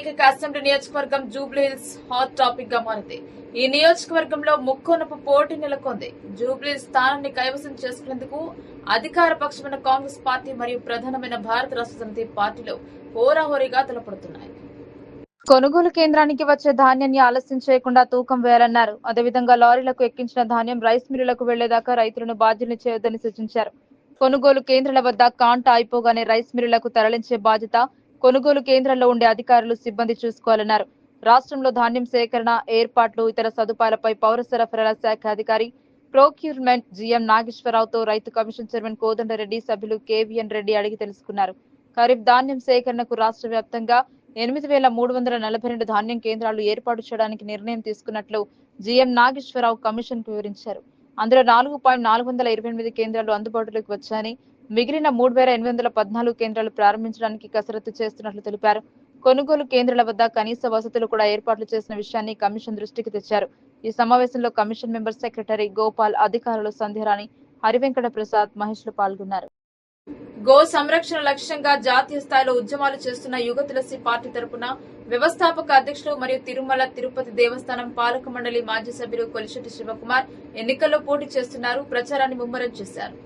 ఏకైక అసెంబ్లీ నియోజకవర్గం Jubilee Hills hot topic గా మారింది. ఈ నియోజకవర్గంలో ముక్కోనపు పోటీ నెలకొంది. జూబ్లీహిల్స్ స్థానాన్ని కైవసం చేసుకునేందుకు అధికార పక్షమైన కాంగ్రెస్ పార్టీ మరియు ప్రధానమైన భారత రాష్ట్ర సమితి పార్టీలు హోరాహోరీగా తలపడుతున్నాయి. కొనుగోలు కేంద్రానికి వచ్చే ధాన్యాన్ని ఆలస్యం చేయకుండా తూకం వేయాలన్నారు. అదేవిధంగా లారీలకు ఎక్కించిన ధాన్యం రైస్ మిల్లులకు వెళ్లేదాకా రైతులను బాధ్యుల్ని చేయొద్దని సూచించారు. కొనుగోలు కేంద్రాల వద్ద కాంట అయిపోగానే రైస్ మిల్లులకు తరలించే బాధ్యత కొనుగోలు కేంద్రాల్లో ఉండే అధికారులు సిబ్బంది చూసుకోవాలన్నారు. రాష్ట్రంలో ధాన్యం సేకరణ, ఏర్పాట్లు, ఇతర సదుపాయాలపై పౌర సరఫరాల శాఖ అధికారి ప్రొక్యూర్మెంట్ జిఎం నాగేశ్వరరావుతో రైతు కమిషన్ చైర్మన్ కోదండరెడ్డి, సభ్యులు కేవీఎన్ రెడ్డి అడిగి తెలుసుకున్నారు. ఖరీఫ్ ధాన్యం సేకరణకు రాష్ట్ర వ్యాప్తంగా 8,342 ధాన్యం కేంద్రాలు ఏర్పాటు చేయడానికి నిర్ణయం తీసుకున్నట్లు జిఎం నాగేశ్వరరావు కమిషన్ కు వివరించారు. అందులో 4,428 కేంద్రాలు అందుబాటులోకి వచ్చాయని, మిగిలిన 3,814 కేంద్రాలు ప్రారంభించడానికి కసరత్తు చేస్తున్నట్లు తెలిపారు. కొనుగోలు కేంద్రాల వద్ద కనీస వసతులు కూడా ఏర్పాట్లు చేసిన విషయాన్ని కమిషన్ దృష్టికి తెచ్చారు. ఈ సమావేశంలో కమిషన్ మెంబర్ సెక్రటరీ గోపాల్, అధికారులు సంధ్యారాణి, హరివెంకట ప్రసాద్, మహేష్లు పాల్గొన్నారు. గో సంరక్షణ లక్ష్యంగా జాతీయ స్థాయిలో ఉద్యమాలు చేస్తున్న యుగ తులసి పార్టీ తరపున వ్యవస్థాపక అధ్యక్షులు మరియు తిరుమల తిరుపతి దేవస్థానం పాలక మండలి మాజీ సభ్యులు కొలిశెట్టి శివకుమార్ ఎన్నికల్లో పోటీ చేస్తున్నారు. ప్రచారాన్ని ముమ్మరం చేశారు.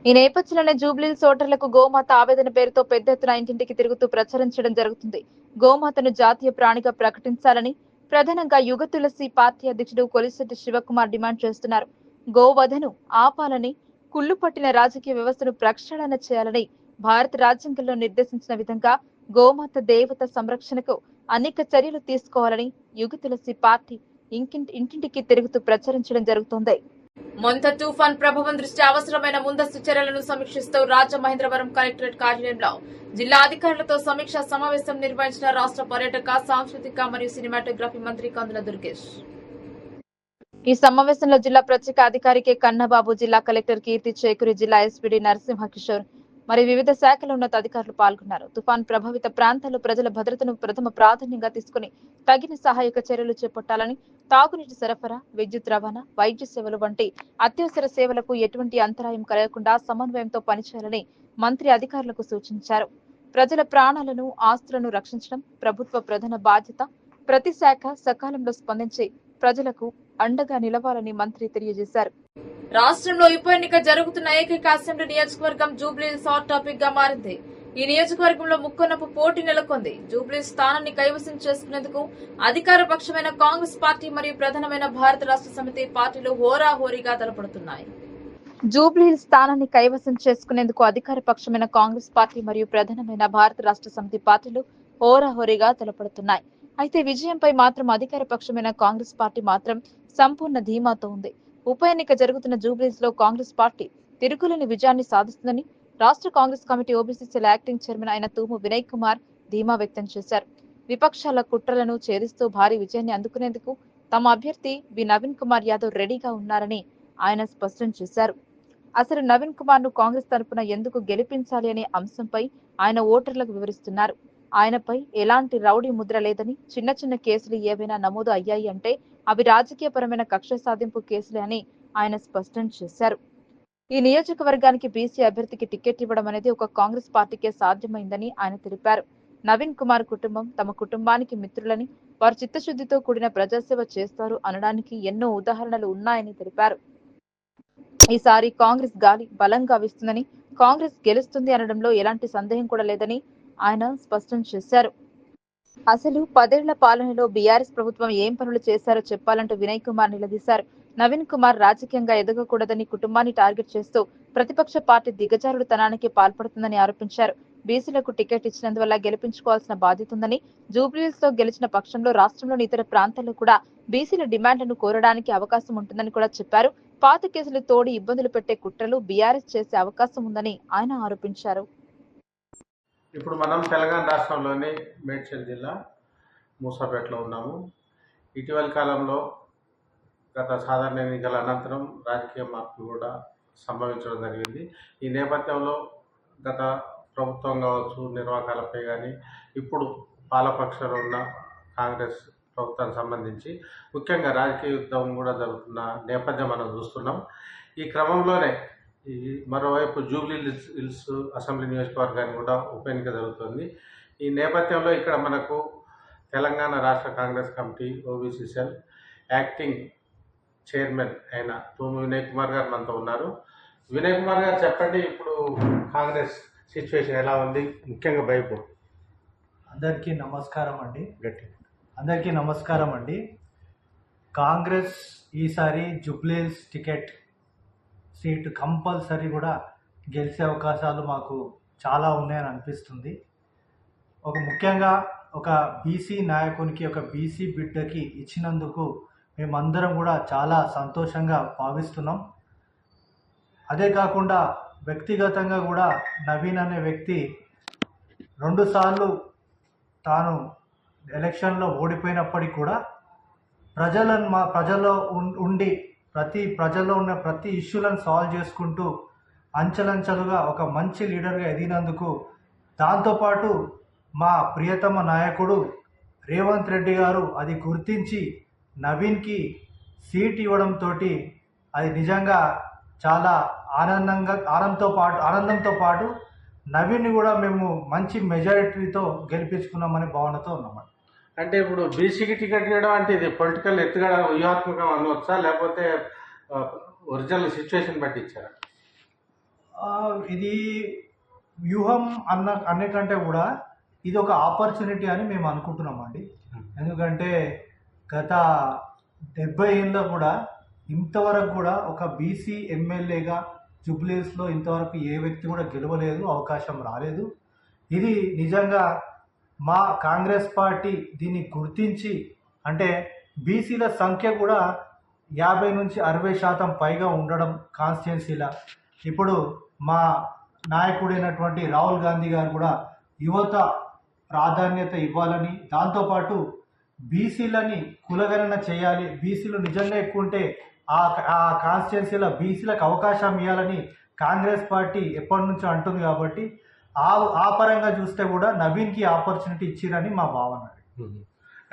ఈ నేపథ్యంలోనే జూబ్లీహిల్స్ ఓటర్లకు గోమాత ఆవేదన పేరుతో పెద్ద ఎత్తున ఇంటింటికి తిరుగుతూ ప్రచారించడం జరుగుతుంది. గోమాతను జాతీయ ప్రాణిగా ప్రకటించాలని ప్రధానంగా యుగ తులసి పార్టీ అధ్యక్షుడు కొలిశెట్టి శివకుమార్ డిమాండ్ చేస్తున్నారు. గోవధను ఆపాలని, కుళ్లు పట్టిన రాజకీయ వ్యవస్థను ప్రక్షాళన చేయాలని, భారత రాజ్యాంగంలో నిర్దేశించిన విధంగా గోమాత దేవత సంరక్షణకు అనేక చర్యలు తీసుకోవాలని యుగ తులసి పార్టీ ఇంటింటికి తిరుగుతూ ప్రచారించడం జరుగుతోంది. మొంత తుఫాన్ ప్రభావం దృష్ట్యా అవసరమైన ముందస్తు చర్యలను సమీక్షిస్తూ రాజమహేంద్రవరం కలెక్టరేట్ కార్యాలయంలో జిల్లా అధికారులతో సమీక్షా సమావేశం నిర్వహించిన రాష్ట్ర పర్యాటక, సాంస్కృతిక మరియు సినిమాటోగ్రఫీ మంత్రి కందుల దుర్గేష్. ఈ సమావేశంలో జిల్లా ప్రత్యేక అధికారి కె కన్నబాబు, జిల్లా కలెక్టర్ కీర్తి చేకూరి, జిల్లా ఎస్పీడీ నరసింహకిషోర్ మరియు వివిధ శాఖల ఉన్నత అధికారులు పాల్గొన్నారు. తుఫాన్ ప్రభావిత ప్రాంతాల్లో ప్రజల భద్రతను ప్రథమ ప్రాధాన్యంగా తీసుకుని తగిన సహాయక చర్యలు చేపట్టాలని, తాగునీటి సరఫరా, విద్యుత్ రవాణా, వైద్య సేవలు వంటి అత్యవసర సేవలకు ఎటువంటి అంతరాయం కలగకుండా సమన్వయంతో పనిచేయాలని మంత్రి అధికారులకు సూచించారు. ప్రజల ప్రాణాలను, ఆస్తులను రక్షించడం ప్రభుత్వ ప్రధాన బాధ్యత. ప్రతి శాఖ సకాలంలో స్పందించి ప్రజలకు అండగా నిలవాలని మంత్రి తెలియజేశారు. రాష్ట్రంలో ఉప ఎన్నిక జరుగుతున్న ఏకైక అసెంబ్లీ నియోజకవర్గం జూబ్లీహిల్స్ హాట్ టాపిక్ గా మారింది. ఈ నియోజకవర్గంలో ముక్కోనపు పోటీ నెలకొంది. జూబ్లీహిల్స్ స్థానాన్ని కైవసం చేసుకునేందుకు అధికార పక్షమైన కాంగ్రెస్ పార్టీ మరియు ప్రధానమైన భారత రాష్ట్ర సమితి పార్టీలు హోరాహోరీగా తలపడుతున్నాయి. జూబ్లీహిల్స్ స్థానాన్ని కైవసం చేసుకునేందుకు అధికార పక్షమైన కాంగ్రెస్ పార్టీ మరియు ప్రధానమైన భారత రాష్ట్ర సమితి పార్టీలు హోరాహోరీగా తలపడుతున్నాయి. అయితే విజయంపై మాత్రం అధికార పక్షమైన కాంగ్రెస్ పార్టీ మాత్రం సంపూర్ణ ధీమాతో ఉంది. ఉప ఎన్నిక జరుగుతున్న జూబ్లీహిల్స్ లో కాంగ్రెస్ పార్టీ తిరుగులేని విజయాన్ని సాధిస్తుందని రాష్ట్ర కాంగ్రెస్ కమిటీ ఓబీసీసీల యాక్టింగ్ చైర్మన్ అయిన తూము వినయ్ కుమార్ ధీమా వ్యక్తం చేశారు. విపక్షాల కుట్రలను ఛేదిస్తూ భారీ విజయాన్ని అందుకునేందుకు తమ అభ్యర్థి వి నవీన్ కుమార్ యాదవ్ రెడీగా ఉన్నారని ఆయన స్పష్టం చేశారు. అసలు నవీన్ కుమార్ ను కాంగ్రెస్ తరపున ఎందుకు గెలిపించాలి అనే అంశంపై ఆయన ఓటర్లకు వివరిస్తున్నారు. ఆయనపై ఎలాంటి రౌడీ ముద్ర లేదని, చిన్న చిన్న కేసులు ఏవైనా నమోదు అయ్యాయి అంటే అవి రాజకీయపరమైన కక్ష సాధింపు కేసులే అని ఆయన స్పష్టం చేశారు. ఈ నియోజకవర్గానికి బీసీ అభ్యర్థికి టికెట్ ఇవ్వడం అనేది ఒక కాంగ్రెస్ పార్టీకే సాధ్యమైందని ఆయన తెలిపారు. నవీన్ కుమార్ కుటుంబం తమ కుటుంబానికి మిత్రులని, వారు చిత్తశుద్ధితో కూడిన ప్రజాసేవ చేస్తారు అనడానికి ఎన్నో ఉదాహరణలు ఉన్నాయని తెలిపారు. ఈసారి కాంగ్రెస్ గాలి బలంగా వీస్తుందని, కాంగ్రెస్ గెలుస్తుంది అనడంలో ఎలాంటి సందేహం కూడా లేదని ఆయన స్పష్టం చేశారు. అసలు 10 ఏళ్ల పాలనలో బీఆర్ఎస్ ప్రభుత్వం ఏం పనులు చేశారో చెప్పాలంటూ వినయ్ కుమార్ నిలదీశారు. నవీన్ కుమార్ రాజకీయంగా ఎదగకూడదని కుటుంబాన్ని టార్గెట్ చేస్తూ ప్రతిపక్ష పార్టీ దిగజారుడుతనానికి పాల్పడుతుందని ఆరోపించారు. బీసీలకు టికెట్ ఇచ్చినందువల్ల గెలిపించుకోవాల్సిన బాధ్యత ఉందని, జూబ్లీహిల్స్ లో గెలిచిన పక్షంలో రాష్ట్రంలోని ఇతర ప్రాంతాల్లో కూడా బీసీల డిమాండ్లను కోరడానికి అవకాశం ఉంటుందని కూడా చెప్పారు. పాత కేసులు తోడి ఇబ్బందులు పెట్టే కుట్రలు బీఆర్ఎస్ చేసే అవకాశం ఉందని ఆయన ఆరోపించారు. ఇప్పుడు మనం తెలంగాణ రాష్ట్రంలోని మేడ్చల్ జిల్లా మూసాపేటలో ఉన్నాము. ఇటీవల కాలంలో గత సాధారణ ఎన్నికల అనంతరం రాజకీయ మార్పులు కూడా సంభవించడం జరిగింది. ఈ నేపథ్యంలో గత ప్రభుత్వం కావచ్చు, నిర్వాహకాలపై కానీ ఇప్పుడు పాలపక్షంలో ఉన్న కాంగ్రెస్ ప్రభుత్వానికి సంబంధించి ముఖ్యంగా రాజకీయ యుద్ధం కూడా జరుగుతున్న నేపథ్యం మనం చూస్తున్నాం. ఈ క్రమంలోనే మరోవైపు జూబ్లీహిల్స్ అసెంబ్లీ నియోజకవర్గానికి కూడా ఉప ఎన్నిక జరుగుతుంది. ఈ నేపథ్యంలో ఇక్కడ మనకు తెలంగాణ రాష్ట్ర Congress committee OBC cell acting chairman అయిన తూము వినయ్ కుమార్ గారు మనతో ఉన్నారు. వినయ్ కుమార్ గారు చెప్పండి, ఇప్పుడు కాంగ్రెస్ సిచ్యువేషన్ ఎలా ఉంది, ముఖ్యంగా బైపు? అందరికీ నమస్కారం అండి. గట్టి అందరికీ నమస్కారం అండి. కాంగ్రెస్ ఈసారి జూబ్లీహిల్స్ టికెట్ సీటు కంపల్సరీ కూడా గెలిచే అవకాశాలు మాకు చాలా ఉన్నాయని అనిపిస్తుంది. ముఖ్యంగా ఒక బీసీ నాయకునికి, ఒక బీసీ బిడ్డకి ఇచ్చినందుకు మేమందరం కూడా చాలా సంతోషంగా భావిస్తున్నాం. అదే కాకుండా వ్యక్తిగతంగా కూడా నవీన్ అనే వ్యక్తి 2 సార్లు తాను ఎలక్షన్లో ఓడిపోయినప్పటికీ కూడా ప్రజల్లో ఉండి ప్రజల్లో ఉన్న ప్రతి ఇష్యూలను సాల్వ్ చేసుకుంటూ అంచెలంచెలుగా ఒక మంచి లీడర్గా ఎదిగినందుకు, దాంతోపాటు మా ప్రియతమ నాయకుడు రేవంత్ రెడ్డి గారు అది గుర్తించి నవీన్కి సీట్ ఇవ్వడంతో అది నిజంగా చాలా ఆనందంతో పాటు నవీన్ని కూడా మేము మంచి మెజారిటీతో గెలిపించుకున్నామనే భావనతో ఉన్నామండి. అంటే ఇప్పుడు బీసీకి టికెట్ ఇవ్వడం అంటే ఇది పొలిటికల్ ఎత్తుగడ వ్యూహాత్మకం అనవచ్చా, లేకపోతే ఒరిజినల్ సిచ్యువేషన్ బట్టి ఇచ్చారా? ఇది వ్యూహం అనే కంటే కూడా ఇది ఒక ఆపర్చునిటీ అని మేము అనుకుంటున్నామండి. ఎందుకంటే గత 70 ఏళ్ళలో కూడా ఇంతవరకు కూడా ఒక బీసీ ఎమ్మెల్యేగా జూబ్లీహిల్స్లో ఇంతవరకు ఏ వ్యక్తి కూడా గెలవలేదు, అవకాశం రాలేదు. ఇది నిజంగా మా కాంగ్రెస్ పార్టీ దీన్ని గుర్తించి, అంటే బీసీల సంఖ్య కూడా 50 నుంచి 60% పైగా ఉండడం కాన్స్టిట్యున్సీలో, ఇప్పుడు మా నాయకుడైనటువంటి రాహుల్ గాంధీ గారు కూడా యువత ప్రాధాన్యత ఇవ్వాలని, దాంతోపాటు బీసీలని కులగణన చేయాలి, బీసీలు నిజంగా ఎక్కువ ఉంటే ఆ కాన్స్టిట్యున్సీలో బీసీలకు అవకాశం ఇవ్వాలని కాంగ్రెస్ పార్టీ ఎప్పటి నుంచో అంటుంది. కాబట్టి ఆ పరంగా చూస్తే కూడా నవీన్కి ఆపర్చునిటీ ఇచ్చిరని మా భావన.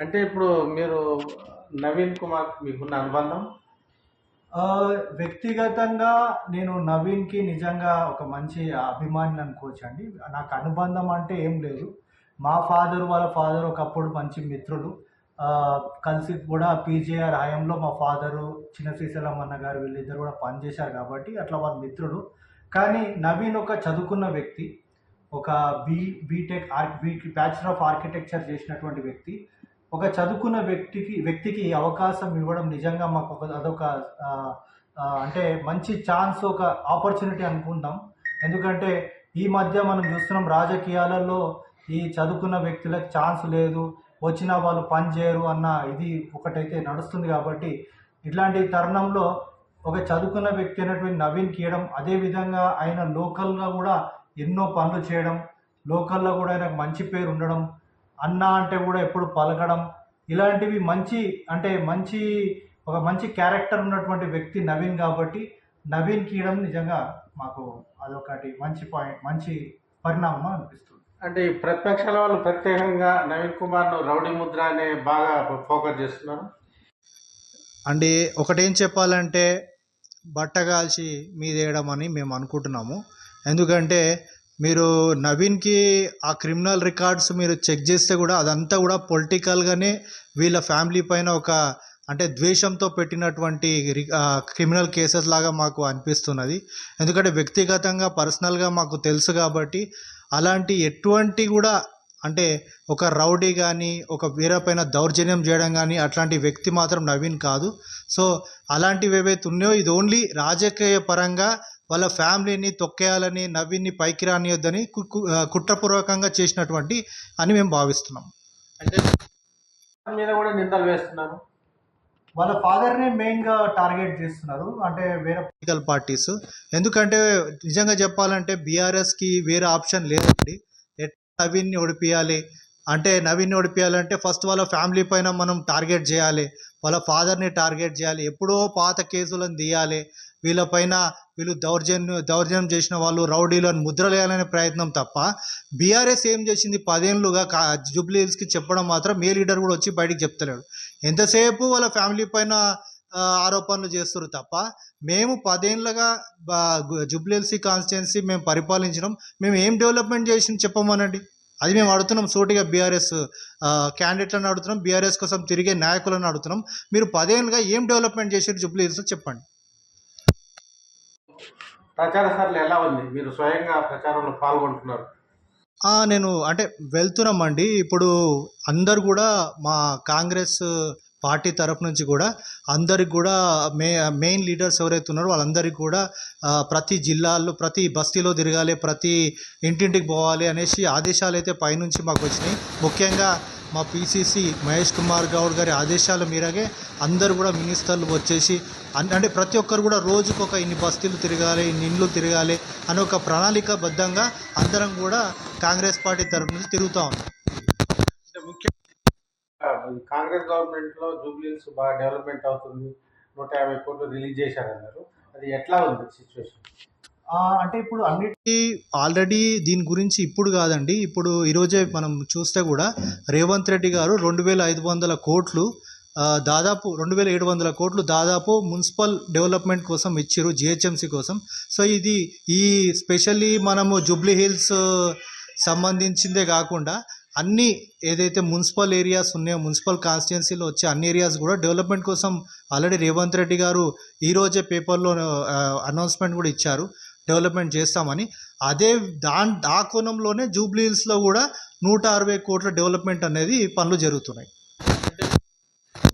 అంటే ఇప్పుడు మీరు నవీన్ కుమార్ మీకున్న అనుబంధం? వ్యక్తిగతంగా నేను నవీన్కి నిజంగా ఒక మంచి అభిమాని అనుకోవచ్చండి. నాకు అనుబంధం అంటే ఏం లేదు. మా వాళ్ళ ఫాదర్ ఒకప్పుడు మంచి మిత్రులు, కలిసి కూడా పీజేఆర్ హయాంలో మా ఫాదరు చిన్న శ్రీశైలం అన్న గారు వీళ్ళిద్దరు కూడా పనిచేశారు కాబట్టి అట్లా వాళ్ళ మిత్రులు. కానీ నవీన్ ఒక చదువుకున్న వ్యక్తి, ఒక బీటెక్ బ్యాచులర్ ఆఫ్ ఆర్కిటెక్చర్ చేసినటువంటి వ్యక్తి. ఒక చదువుకున్న వ్యక్తికి అవకాశం ఇవ్వడం నిజంగా మాకు అదొక అంటే మంచి ఛాన్స్, ఒక ఆపర్చునిటీ అనుకుంటాం. ఎందుకంటే ఈ మధ్య మనం చూస్తున్నాం రాజకీయాలలో ఈ చదువుకున్న వ్యక్తులకు ఛాన్స్ లేదు, వచ్చినా వాళ్ళు పని చేయరు అన్న ఇది ఒకటైతే నడుస్తుంది. కాబట్టి ఇట్లాంటి తరుణంలో ఒక చదువుకున్న వ్యక్తి అయినటువంటి నవీన్కి ఇవ్వడం, అదేవిధంగా ఆయన లోకల్గా కూడా ఎన్నో పనులు చేయడం, లోకల్లో కూడా ఆయనకు మంచి పేరు ఉండడం, అన్న అంటే కూడా ఎప్పుడు పలకడం, ఇలాంటివి ఒక మంచి క్యారెక్టర్ ఉన్నటువంటి వ్యక్తి నవీన్. కాబట్టి నవీన్కి ఇవ్వడం నిజంగా మాకు అదొకటి మంచి పరిణామం అనిపిస్తుంది. అంటే ఈ ప్రతిపక్షాల వాళ్ళు ప్రత్యేకంగా నవీన్ కుమార్ను రౌడీ ముద్ర అనే బాగా ఫోకస్ చేస్తున్నారు అండి. ఒకటేం చెప్పాలంటే బట్టగాల్చి మీదేయడం అని మేము అనుకుంటున్నాము. ఎందుకంటే మీరు నవీన్కి ఆ క్రిమినల్ రికార్డ్స్ మీరు చెక్ చేస్తే కూడా అదంతా కూడా పొలిటికల్గానే వీళ్ళ ఫ్యామిలీ పైన ఒక అంటే ద్వేషంతో పెట్టినటువంటి క్రిమినల్ కేసెస్ లాగా మాకు అనిపిస్తున్నది. ఎందుకంటే వ్యక్తిగతంగా పర్సనల్గా మాకు తెలుసు కాబట్టి అలాంటి ఎటువంటి కూడా అంటే ఒక రౌడీ కానీ ఒక వేరే పైన దౌర్జన్యం చేయడం కానీ అట్లాంటి వ్యక్తి మాత్రం నవీన్ కాదు. సో అలాంటివి ఏవైతే ఉన్నాయో ఇది ఓన్లీ రాజకీయ పరంగా వాళ్ళ ఫ్యామిలీని తొక్కేయాలని, నవీన్ని పైకి రానియొద్దని కుట్రపూర్వకంగా చేసినటువంటి అని మేము భావిస్తున్నాం. అంటే మీద కూడా నిందలు వేస్తున్నారు, వాళ్ళ ఫాదర్నే మెయిన్గా టార్గెట్ చేస్తున్నారు, అంటే వేరే పొలిటికల్ పార్టీస్. ఎందుకంటే నిజంగా చెప్పాలంటే బీఆర్ఎస్కి వేరే ఆప్షన్ లేదండి. నవీన్ని ఓడిపియాలంటే ఫస్ట్ వాళ్ళ ఫ్యామిలీ పైన మనం టార్గెట్ చేయాలి, వాళ్ళ ఫాదర్ని టార్గెట్ చేయాలి, ఎప్పుడో పాత కేసులను తీయాలి, వీళ్ళు దౌర్జన్యం చేసిన వాళ్ళు రౌడీలను ముద్రలేయాలనే ప్రయత్నం తప్ప బీఆర్ఎస్ ఏం చేసింది 10 ఏళ్ళుగా జూబ్లీహిల్స్కి చెప్పడం మాత్రం ఏ లీడర్ కూడా వచ్చి బయటికి చెప్తలేడు. ఎంతసేపు వాళ్ళ ఫ్యామిలీ పైన ఆరోపణలు చేస్తారు తప్ప మేము 10 ఏళ్ళుగా జూబ్లీహిల్స్ కాన్స్టిట్యున్సీ మేము పరిపాలించడం, మేము ఏం డెవలప్మెంట్ చేసి చెప్పమనండి. అది మేము అడుగుతున్నాం సూటిగా బీఆర్ఎస్ క్యాండిడేట్లను అడుగుతున్నాం, బీఆర్ఎస్ కోసం తిరిగే నాయకులను అడుగుతున్నాం. మీరు 10 ఏళ్ళుగా ఏం డెవలప్మెంట్ చేశారు జూబ్లీ హిల్స్లో చెప్పండి. ప్రచార సరళి ఎలా ఉంది? మీరు స్వయంగా ప్రచారంలో పాల్గొంటున్నారు. నేను అంటే వెళ్తున్నామండి. ఇప్పుడు అందరు కూడా మా కాంగ్రెస్ పార్టీ తరఫు నుంచి కూడా అందరికి కూడా మెయిన్ లీడర్స్ ఎవరైతే ఉన్నారో వాళ్ళందరికీ కూడా ప్రతి జిల్లాల్లో ప్రతి బస్తీలో తిరగాలి, ప్రతి ఇంటింటికి పోవాలి అనేసి ఆదేశాలు అయితే పైనుంచి మాకు వచ్చినాయి. ముఖ్యంగా మా పిసిసి మహేష్ కుమార్ గౌడ్ గారి ఆదేశాల మేరకే అందరూ కూడా మినిస్టర్లు వచ్చేసి అంటే ప్రతి ఒక్కరు కూడా రోజుకు ఒక ఇన్ని బస్తీలు తిరగాలి, ఇన్ని ఇండ్లు తిరగాలి అని ఒక ప్రణాళికాబద్ధంగా అందరం కూడా కాంగ్రెస్ పార్టీ తరఫు నుంచి తిరుగుతూ ఉన్నాం. అంటే ముఖ్యంగా కాంగ్రెస్ గవర్నమెంట్లో జూబ్లీ హిల్స్ బాగా డెవలప్మెంట్ అవుతుంది, 150 కోట్లు రిలీజ్ చేశారన్నారు. అది ఎట్లా ఉంది సిచ్యువేషన్? అంటే ఇప్పుడు అన్నిటికీ ఆల్రెడీ దీని గురించి ఇప్పుడు కాదండి, ఇప్పుడు ఈరోజే మనం చూస్తే కూడా రేవంత్ రెడ్డి గారు 2500 కోట్లు దాదాపు 2700 కోట్లు దాదాపు మున్సిపల్ డెవలప్మెంట్ కోసం ఇచ్చారు, జిహెచ్ఎంసీ కోసం. సో ఇది ఈ స్పెషల్లీ మనము జూబ్లీ హిల్స్ సంబంధించిందే కాకుండా అన్ని ఏదైతే మున్సిపల్ ఏరియాస్ ఉన్నాయో, మున్సిపల్ కాన్స్టిట్యున్సీలో వచ్చే అన్ని ఏరియాస్ కూడా డెవలప్మెంట్ కోసం ఆల్రెడీ రేవంత్ రెడ్డి గారు ఈరోజే పేపర్లో అనౌన్స్మెంట్ కూడా ఇచ్చారు, డెవలప్మెంట్ చేస్తామని. అదే ఆ కోణంలోనే జూబ్లీ హిల్స్లో కూడా 160 కోట్ల డెవలప్మెంట్ అనేది పనులు జరుగుతున్నాయి.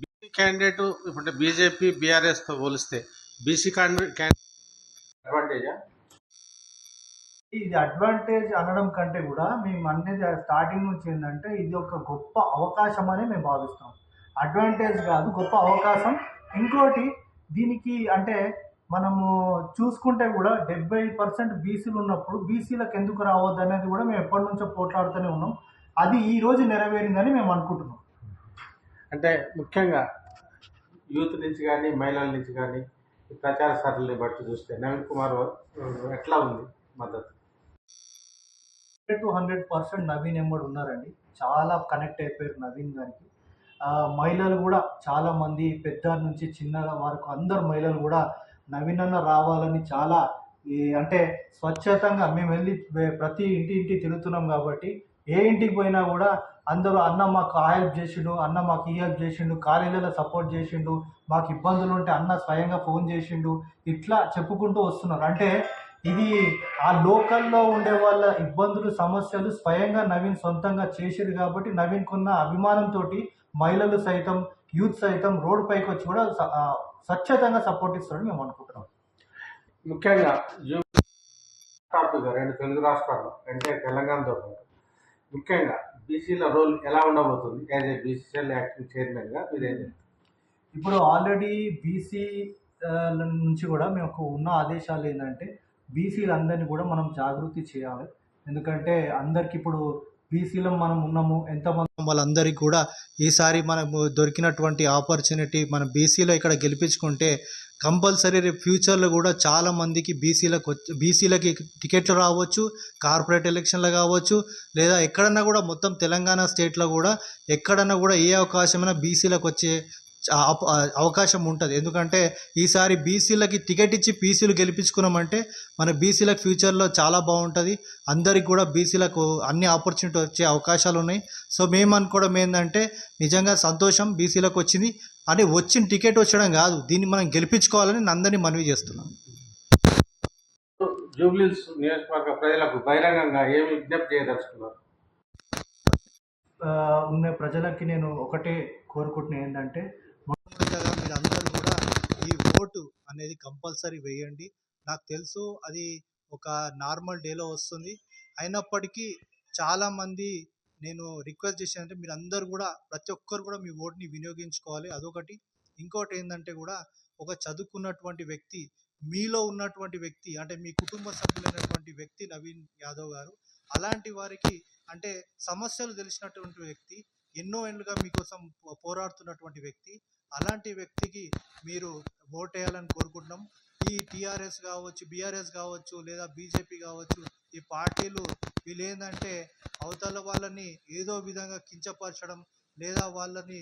బీసీ క్యాండిడేట్ ఇప్పుడు బీజేపీ బీఆర్ఎస్తో పోలిస్తే బీసీ క్యాండిడేట్ అడ్వాంటేజా? ఇది అడ్వాంటేజ్ అనడం కంటే కూడా మేము అనేది స్టార్టింగ్ నుంచి ఏంటంటే ఇది ఒక గొప్ప అవకాశం అని మేము భావిస్తాం. అడ్వాంటేజ్ కాదు, గొప్ప అవకాశం. ఇంకోటి దీనికి అంటే మనము చూసుకుంటే కూడా 70% బీసీలు ఉన్నప్పుడు బీసీలకు ఎందుకు రావద్దు అనేది కూడా మేము ఎప్పటి నుంచో పోట్లాడుతూనే ఉన్నాం. అది ఈ రోజు నెరవేరిందని మేము అనుకుంటున్నాం. అంటే ముఖ్యంగా యూత్ నుంచి కానీ మహిళల నుంచి కానీ ప్రచార సరళిని బట్టి చూస్తే నవీన్ కుమార్ ఎట్లా ఉంది మద్దతు? 100% నవీన్ ఎంబడి ఉన్నారండి. చాలా కనెక్ట్ అయిపోయారు నవీన్ గారికి. మహిళలు కూడా చాలామంది పెద్ద నుంచి చిన్న వరకు అందరు మహిళలు కూడా నవీన్ అన్న రావాలని చాలా అంటే స్వచ్ఛతంగా మేము వెళ్ళి ప్రతి ఇంటి తిరుగుతున్నాం కాబట్టి ఏ ఇంటికి పోయినా కూడా అందరూ అన్న మాకు ఆ హెల్ప్ చేసిండు, అన్న మాకు ఈ హెల్ప్ చేసిండు, కాలేజీలలో సపోర్ట్ చేసిండు, మాకు ఇబ్బందులు ఉంటే అన్న స్వయంగా ఫోన్ చేసిండు, ఇట్లా చెప్పుకుంటూ వస్తున్నారు. అంటే ఇది ఆ లోకల్లో ఉండే వాళ్ళ ఇబ్బందులు సమస్యలు స్వయంగా నవీన్ సొంతంగా చేసిరు కాబట్టి నవీన్కున్న అభిమానంతో మహిళలు సైతం యూత్ సైతం రోడ్ పైకి వచ్చి కూడా స్వచ్ఛతంగా సపోర్ట్ ఇస్తారని మేము అనుకుంటున్నాం. ముఖ్యంగా టాపిక్గా 2 తెలుగు రాష్ట్రాల్లో అంటే తెలంగాణతో పాటు ముఖ్యంగా బీసీల రోల్ ఎలా ఉండబోతుంది? యాజ్ ఏ బీసీఎల్ యాక్టింగ్ చైర్మన్గా మీరేం చెప్తారు? ఇప్పుడు ఆల్రెడీ బీసీ నుంచి కూడా మేము ఉన్న ఆదేశాలు ఏంటంటే బీసీలందరినీ కూడా మనం జాగృతి చేయాలి. ఎందుకంటే అందరికి ఇప్పుడు బీసీలో మనం ఉన్నాము, ఎంతమంది వాళ్ళందరికీ కూడా ఈసారి మనకు దొరికినటువంటి ఆపర్చునిటీ మనం బీసీలో ఇక్కడ గెలిపించుకుంటే కంపల్సరీ రేపు ఫ్యూచర్లో కూడా చాలామందికి బీసీలకి టికెట్లు రావచ్చు, కార్పొరేట్ ఎలక్షన్లు కావచ్చు, లేదా ఎక్కడన్నా కూడా మొత్తం తెలంగాణ స్టేట్లో కూడా ఎక్కడన్నా కూడా ఏ అవకాశమైనా బీసీలకు వచ్చే అవకాశం ఉంటుంది. ఎందుకంటే ఈసారి బీసీలకి టికెట్ ఇచ్చి బీసీలు గెలిపించుకున్నామంటే మన బీసీలకు ఫ్యూచర్లో చాలా బాగుంటుంది. అందరికి కూడా బీసీలకు అన్ని ఆపర్చునిటీ వచ్చే అవకాశాలు ఉన్నాయి. సో మేము అనుకోవడం ఏంటంటే నిజంగా సంతోషం బీసీలకు వచ్చింది అని, వచ్చిన టికెట్ వచ్చడం కాదు, దీన్ని మనం గెలిపించుకోవాలని అందరినీ మనవి చేస్తున్నాం. జూబ్లీ హిల్స్ నియోజకవర్గ ప్రజలకు బహిరంగంగా ఏమి విజ్ఞప్తి చేయదలుచుకున్నారు? ఉన్న ప్రజలకి నేను ఒకటే కోరుకుంటున్నా ఏంటంటే మొట్టమొదటిగా మీరు అందరూ కూడా ఈ ఓటు అనేది కంపల్సరీ వేయండి. నాకు తెలుసు అది ఒక నార్మల్ డేలో వస్తుంది, అయినప్పటికీ చాలామంది నేను రిక్వెస్ట్ చేశానంటే మీరు అందరూ కూడా ప్రతి ఒక్కరు కూడా మీ ఓటుని వినియోగించుకోవాలి, అదొకటి. ఇంకోటి ఏంటంటే కూడా ఒక చదువుకున్నటువంటి వ్యక్తి, మీలో ఉన్నటువంటి వ్యక్తి అంటే మీ కుటుంబ సభ్యులైనటువంటి వ్యక్తి నవీన్ యాదవ్ గారు, అలాంటి వారికి అంటే సమస్యలు తెలిసినటువంటి వ్యక్తి, ఎన్నో ఏళ్ళుగా మీకోసం పోరాడుతున్నటువంటి వ్యక్తి, అలాంటి వ్యక్తికి మీరు ఓట్ వేయాలని కోరుకుంటున్నాం. ఈ టీఆర్ఎస్ కావచ్చు, బీఆర్ఎస్ కావచ్చు, లేదా బీజేపీ కావచ్చు, ఈ పార్టీలు వీళ్ళు ఏంటంటే అవతల వాళ్ళని ఏదో విధంగా కించపరచడం లేదా వాళ్ళని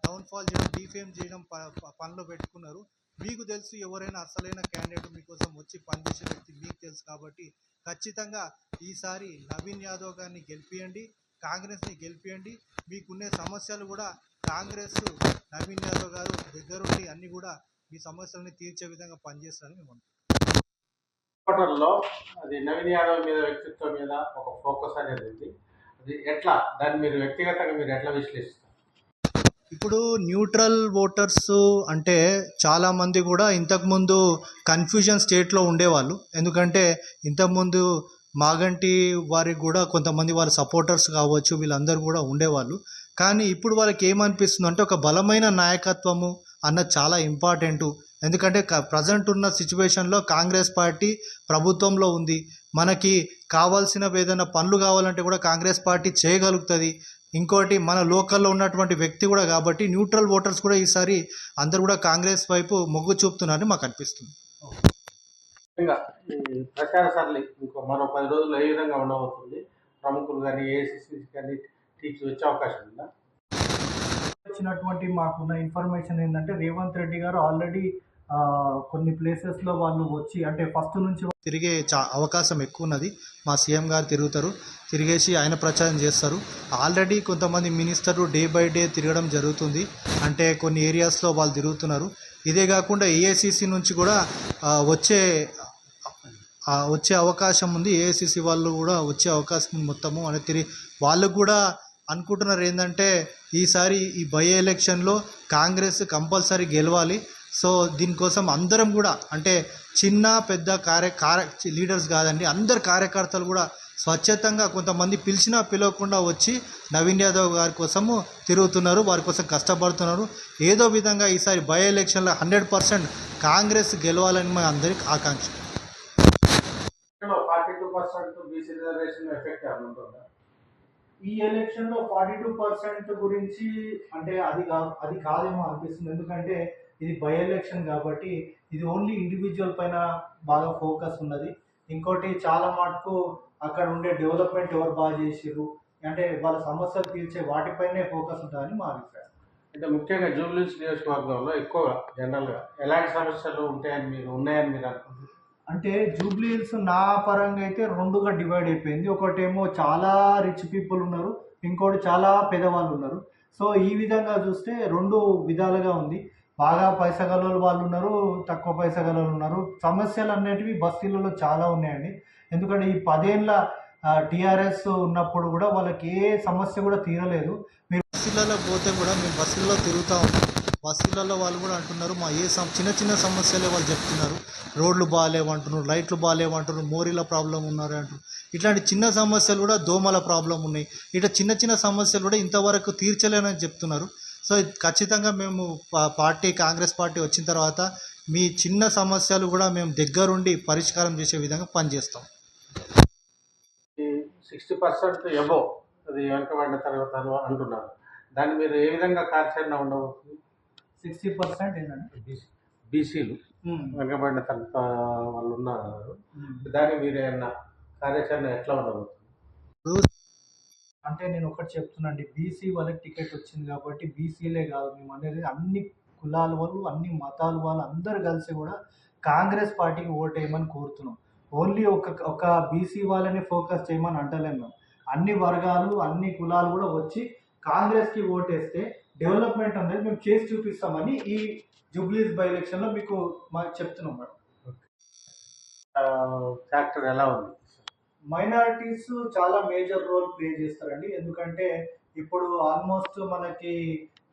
డౌన్ఫాల్ చేయడం, డిఫేమ్ చేయడం పనిలో పెట్టుకున్నారు. మీకు తెలుసు, ఎవరైనా అసలైన క్యాండిడేట్ మీకోసం వచ్చి పనిచేసే వ్యక్తి మీకు తెలుసు. కాబట్టి ఖచ్చితంగా ఈసారి నవీన్ యాదవ్ గారిని గెలిపియండి, కాంగ్రెస్ని గెలిపియండి. మీకున్నే సమస్యలు కూడా కాంగ్రెస్ నవీన్ యాదవ్ గారు దగ్గరుండి అన్ని కూడా మీ సమస్యలని తీర్చే విధంగా పనిచేస్తారని మేము హాస్పిటల్లో అది నవీన్ యాదవ్ మీద వ్యక్తిత్వం మీద ఒక ఫోకస్ అనేది ఉంది. అది ఎట్లా దాన్ని మీరు వ్యక్తిగతంగా మీరు ఎట్లా విశ్లేషిస్తారు? ఇప్పుడు న్యూట్రల్ ఓటర్స్ అంటే చాలామంది కూడా ఇంతకుముందు కన్ఫ్యూజన్ స్టేట్లో ఉండేవాళ్ళు. ఎందుకంటే ఇంతకుముందు మాగంటి వారికి కూడా కొంతమంది వాళ్ళ సపోర్టర్స్ కావచ్చు, వీళ్ళందరూ కూడా ఉండేవాళ్ళు. కానీ ఇప్పుడు వాళ్ళకి ఏమనిపిస్తుంది అంటే ఒక బలమైన నాయకత్వము అన్నది చాలా ఇంపార్టెంటు. ఎందుకంటే ప్రజెంట్ ఉన్న సిచ్యువేషన్లో కాంగ్రెస్ పార్టీ ప్రభుత్వంలో ఉంది. మనకి కావాల్సిన ఏదైనా పనులు కావాలంటే కూడా కాంగ్రెస్ పార్టీ చేయగలుగుతుంది. ఇంకోటి మన లోకల్లో ఉన్నటువంటి వ్యక్తి కూడా కాబట్టి న్యూట్రల్ ఓటర్స్ కూడా ఈసారి అందరూ కూడా కాంగ్రెస్ వైపు మొగ్గు చూపుతున్నారని మాకు అనిపిస్తుంది. ఇంకా ఈ ప్రచార సరళి ఇంకో మరో 10 రోజుల్లో ఏ విధంగా ఉండబోతుంది? ప్రముఖులు కానీ ఏఐసిసి కానీ టీమ్స్ వచ్చే అవకాశం ఉందా? వచ్చినటువంటి మాకున్న ఇన్ఫర్మేషన్ ఏంటంటే రేవంత్ రెడ్డి గారు ఆల్రెడీ కొన్ని ప్లేసెస్లో వాళ్ళు వచ్చి అంటే ఫస్ట్ నుంచి తిరిగే అవకాశం ఎక్కువ ఉన్నది. మా సీఎం గారు తిరుగుతారు, తిరిగేసి ఆయన ప్రచారం చేస్తారు. ఆల్రెడీ కొంతమంది మినిస్టర్లు డే బై డే తిరగడం జరుగుతుంది. అంటే కొన్ని ఏరియాస్లో వాళ్ళు తిరుగుతున్నారు. ఇదే కాకుండా ఏఐసిసి నుంచి కూడా వచ్చే అవకాశం ఉంది. ఏఐసిసి వాళ్ళు కూడా వచ్చే అవకాశం ఉంది. మొత్తము అని తిరిగి వాళ్ళు కూడా అనుకుంటున్నారు ఏంటంటే ఈసారి ఈ బై ఎలక్షన్లో కాంగ్రెస్ కంపల్సరీ గెలవాలి. సో దీనికోసం అందరం కూడా అంటే చిన్న పెద్ద లీడర్స్ కాదండి, అందరు కార్యకర్తలు కూడా స్వచ్ఛతంగా కొంతమంది పిలిచినా పిలవకుండా వచ్చి నవీన్ యాదవ్ గారి కోసము తిరుగుతున్నారు, వారి కోసం కష్టపడుతున్నారు. ఏదో విధంగా ఈసారి బై ఎలక్షన్లో 100% కాంగ్రెస్ గెలవాలని మా అందరికి ఆకాంక్ష. 42% బీసీ రిజర్వేషన్ ఎఫెక్ట్ ఉంటుందా? ఈ ఎలక్షన్లో 42% గురించి అంటే అది కాదేమో అనిపిస్తుంది. ఎందుకంటే ఇది బై ఎలక్షన్ కాబట్టి ఇది ఓన్లీ ఇండివిజువల్ పైన బాగా ఫోకస్ ఉన్నది. ఇంకోటి చాలా మటుకు అక్కడ ఉండే డెవలప్మెంట్ ఎవరు బాగా చేసిర్రు అంటే వాళ్ళ సమస్యలు తీర్చే వాటిపైనే ఫోకస్ ఉంటుందని మా అభిప్రాయం. అంటే ముఖ్యంగా జూబ్లీహిల్స్ నియోజకవర్గంలో ఎక్కువగా జనరల్గా ఎలాంటి సమస్యలు ఉన్నాయని మీరు అనుకుంటున్నారు? అంటే జూబ్లీహిల్స్ నా పరంగా అయితే రెండుగా డివైడ్ అయిపోయింది. ఒకటేమో చాలా రిచ్ పీపుల్ ఉన్నారు, ఇంకోటి చాలా పేదవాళ్ళు ఉన్నారు. సో ఈ విధంగా చూస్తే రెండు విధాలుగా ఉంది. బాగా పైసా గల వాళ్ళు ఉన్నారు, తక్కువ పైసా గల ఉన్నారు. సమస్యలు అనేటివి బస్తీలలో చాలా ఉన్నాయండి. ఎందుకంటే ఈ 10 ఏళ్ళ టీఆర్ఎస్ ఉన్నప్పుడు కూడా వాళ్ళకి ఏ సమస్య కూడా తీరలేదు. మీరు బస్తీలలో పోతే కూడా మేము బస్సులలో తిరుగుతూ ఉన్నాం. బస్తీలలో వాళ్ళు కూడా అంటున్నారు మా చిన్న చిన్న సమస్యలే వాళ్ళు చెప్తున్నారు. రోడ్లు బాగాలేవంటున్నారు, లైట్లు బాగాలేవంటున్నారు, మోరీల ప్రాబ్లం ఉన్నారు అంటారు. ఇట్లాంటి చిన్న సమస్యలు కూడా దోమల ప్రాబ్లం ఉన్నాయి. ఇట్లా చిన్న చిన్న సమస్యలు కూడా ఇంతవరకు తీర్చలేనని చెప్తున్నారు. సో ఖచ్చితంగా మేము కాంగ్రెస్ పార్టీ వచ్చిన తర్వాత మీ చిన్న సమస్యలు కూడా మేము దగ్గరుండి పరిష్కారం చేసే విధంగా పనిచేస్తాం. 60% ఎబో అది వెనకబడిన తర్వాత అంటున్నారు. దాన్ని మీరు ఏ విధంగా కార్యాచరణ ఉండబోతుంది? 60% ఏంటంటే బీసీలు వెనకబడిన తర్వాత వాళ్ళు ఉన్నారు. దాన్ని మీరు ఏమన్నా కార్యాచరణ ఎట్లా ఉండబోతుంది? అంటే నేను ఒకటి చెప్తున్నాండి, బీసీ వాళ్ళకి టికెట్ వచ్చింది కాబట్టి బీసీలే కాదు మేము అనేది అన్ని కులాల వాళ్ళు, అన్ని మతాల వాళ్ళు అందరు కలిసి కూడా కాంగ్రెస్ పార్టీకి ఓట్ వేయమని కోరుతున్నాం. ఓన్లీ ఒక బీసీ వాళ్ళని ఫోకస్ చేయమని అంటలేము మేము. అన్ని వర్గాలు, అన్ని కులాలు కూడా వచ్చి కాంగ్రెస్కి ఓటేస్తే డెవలప్మెంట్ అనేది మేము చేసి చూపిస్తామని ఈ జూబ్లీహిల్స్ బై ఎలక్షన్లో మీకు మాకు చెప్తున్నాం మేడం. ఫ్యాక్టర్ ఎలా ఉంది? మైనారిటీస్ చాలా మేజర్ రోల్ ప్లే చేస్తారండి. ఎందుకంటే ఇప్పుడు ఆల్మోస్ట్ మనకి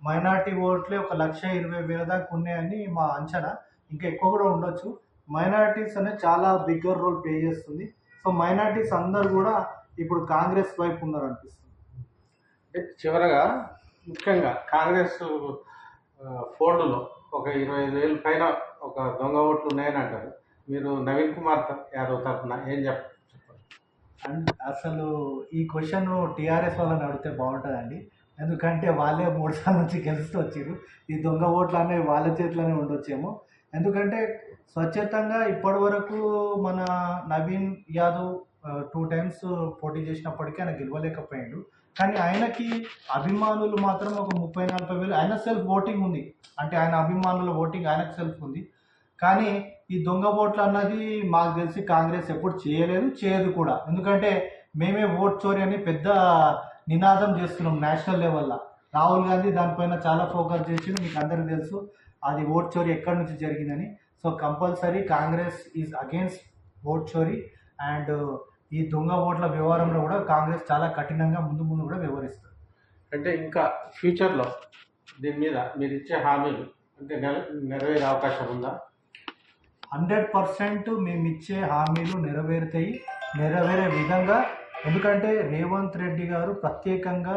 మైనారిటీ ఓట్లే 1,20,000 దాకా ఉన్నాయని మా అంచనా, ఇంకా ఎక్కువ కూడా ఉండొచ్చు. మైనారిటీస్ అనేది చాలా బిగ్గర్ రోల్ ప్లే చేస్తుంది. సో మైనారిటీస్ అందరు కూడా ఇప్పుడు కాంగ్రెస్ వైపు ఉన్నారు అనిపిస్తుంది. చివరగా ముఖ్యంగా కాంగ్రెస్ ఫోల్డ్లో ఒక 25,000 పైన ఒక దొంగ ఓట్లు ఉన్నాయని అంటారు. మీరు నవీన్ కుమార్ యాదవ్ తరఫున ఏం చెప్పండి? అండ్ అసలు ఈ క్వశ్చన్ టీఆర్ఎస్ వాళ్ళని అడిగితే బాగుంటుందండి. ఎందుకంటే వాళ్ళే 3 సార్లు నుంచి గెలుస్తూ వచ్చారు. ఈ దొంగ ఓట్లు అనేవి వాళ్ళ చేతిలోనే ఉండొచ్చేమో. ఎందుకంటే స్వచ్ఛతంగా ఇప్పటి వరకు మన నవీన్ యాదవ్ 2 times పోటీ చేసినప్పటికీ ఆయన గెలవలేకపోయాడు. కానీ ఆయనకి అభిమానులు మాత్రం ఒక 30,000-40,000 ఆయన సెల్ఫ్ ఓటింగ్ ఉంది. అంటే ఆయన అభిమానుల ఓటింగ్ ఆయనకు సెల్ఫ్ ఉంది. కానీ ఈ దొంగ ఓట్లు అన్నది మాకు తెలిసి కాంగ్రెస్ ఎప్పుడు చేయలేదు, చేయదు కూడా. ఎందుకంటే మేమే ఓట్ చోరీ అని పెద్ద నినాదం చేస్తున్నాం నేషనల్ లెవెల్లో. రాహుల్ గాంధీ దానిపైన చాలా ఫోకస్ చేసి మీకు అందరికీ తెలుసు అది ఓట్ చోరీ ఎక్కడి నుంచి జరిగిందని. So compulsory Congress is against vote చోరీ అండ్ ఈ దొంగ ఓట్ల వ్యవహారంలో కూడా కాంగ్రెస్ చాలా కఠినంగా ముందు ముందు కూడా వ్యవహరిస్తుంది. అంటే ఇంకా ఫ్యూచర్లో దీని మీద మీరు ఇచ్చే హామీలు అంటే నెరవేరే అవకాశం ఉందా? 100% మేము ఇచ్చే హామీలు నెరవేరుతాయి, నెరవేరే విధంగా. ఎందుకంటే రేవంత్ రెడ్డి గారు ప్రత్యేకంగా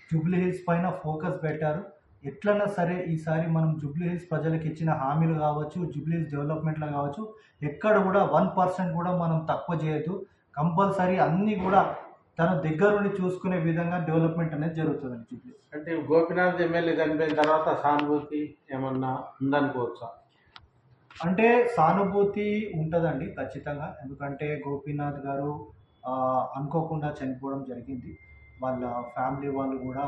జూబ్లీ హిల్స్ పైన ఫోకస్ పెట్టారు. ఎట్లన్నా సరే ఈసారి మనం జూబ్లీ హిల్స్ ప్రజలకు ఇచ్చిన హామీలు కావచ్చు, జూబ్లీ హిల్స్ డెవలప్మెంట్లో కావచ్చు, ఎక్కడ కూడా 1% కూడా మనం తక్కువ చేయొద్దు. కంపల్సరీ అన్నీ కూడా తన దగ్గర నుండి చూసుకునే విధంగా డెవలప్మెంట్ అనేది జరుగుతుందండి జూబ్లీ. అంటే గోపీనాథ్ ఎమ్మెల్యే చనిపోయిన తర్వాత సానుభూతి ఏమన్నా ఉందనుకోవచ్చా? అంటే సానుభూతి ఉంటుందండి ఖచ్చితంగా. ఎందుకంటే గోపీనాథ్ గారు అనుకోకుండా చనిపోవడం జరిగింది. వాళ్ళ ఫ్యామిలీ వాళ్ళు కూడా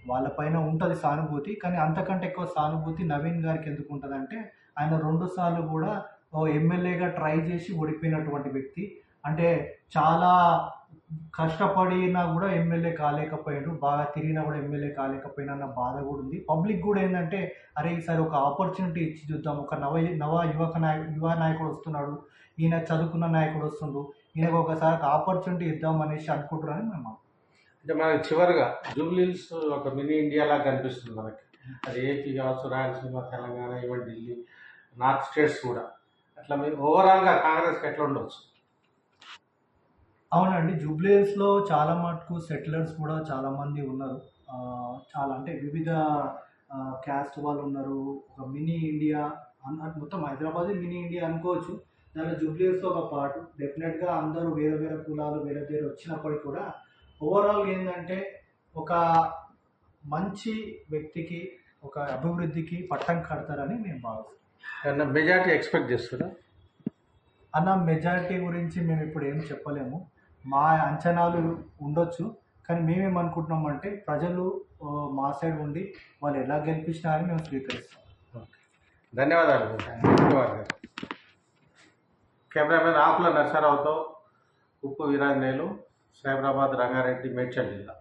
వాళ్ళపైన ఉంటుంది సానుభూతి. కానీ అంతకంటే ఎక్కువ సానుభూతి నవీన్ గారికి ఎందుకు ఉంటుందంటే ఆయన 2 సార్లు కూడా ఎమ్మెల్యేగా ట్రై చేసి ఓడిపోయినటువంటి వ్యక్తి. అంటే చాలా కష్టపడినా కూడా ఎమ్మెల్యే కాలేకపోయాడు, బాగా తిరిగినా కూడా ఎమ్మెల్యే కాలేకపోయినా అన్న బాధ కూడా ఉంది. పబ్లిక్ కూడా ఏంటంటే అరే ఈసారి ఒక ఆపర్చునిటీ ఇచ్చి చూద్దాం, ఒక యువ నాయకుడు వస్తున్నాడు, ఈయన చదువుకున్న నాయకుడు వస్తుండు, ఈయనకు ఒకసారి ఆపర్చునిటీ ఇద్దాం అనేసి అనుకుంటున్నారని మేము. అంటే మనకి చివరిగా జూబ్లీ హిల్స్ ఒక మినీ ఇండియాలా కనిపిస్తుంది మనకి. అది ఏపీ కావచ్చు, Rayalaseema, Telangana, even Delhi, north states కూడా. అట్లా మీరు ఓవరాల్గా కాంగ్రెస్కి ఎట్లా ఉండవచ్చు? అవునండి, జూబ్లీ హిల్స్లో చాలా మటుకు సెటిలర్స్ కూడా చాలామంది ఉన్నారు. చాలా అంటే వివిధ క్యాస్ట్ వాళ్ళు ఉన్నారు. ఒక మినీ ఇండియా మొత్తం హైదరాబాద్ మినీ ఇండియా అనుకోవచ్చు. దాంట్లో జూబ్లీ హిల్స్లో ఒక పార్ట్. డెఫినెట్గా అందరూ వేరే వేరే కులాలు వేరే వేరే వచ్చినప్పటికీ కూడా ఓవరాల్ ఏంటంటే ఒక మంచి వ్యక్తికి ఒక అభివృద్ధికి పట్టం కడతారని మేము భావిస్తాం. మెజారిటీ ఎక్స్పెక్ట్ చేస్తున్నా అన్న మెజారిటీ గురించి మేము ఇప్పుడు ఏం చెప్పలేము. మా అంచనాలు ఉండొచ్చు, కానీ మేమేమనుకుంటున్నామంటే ప్రజలు మా సైడ్ ఉండి వాళ్ళు ఎలా గెలిపించినారని మేము స్వీకరిస్తాం. ధన్యవాదాలు. కెమెరామెన్ ఆకుల నరసరావుతో ఉప్పు వీరాంజనేయులు, సైబరాబాద్, రంగారెడ్డి, మేడ్చల్ జిల్లా.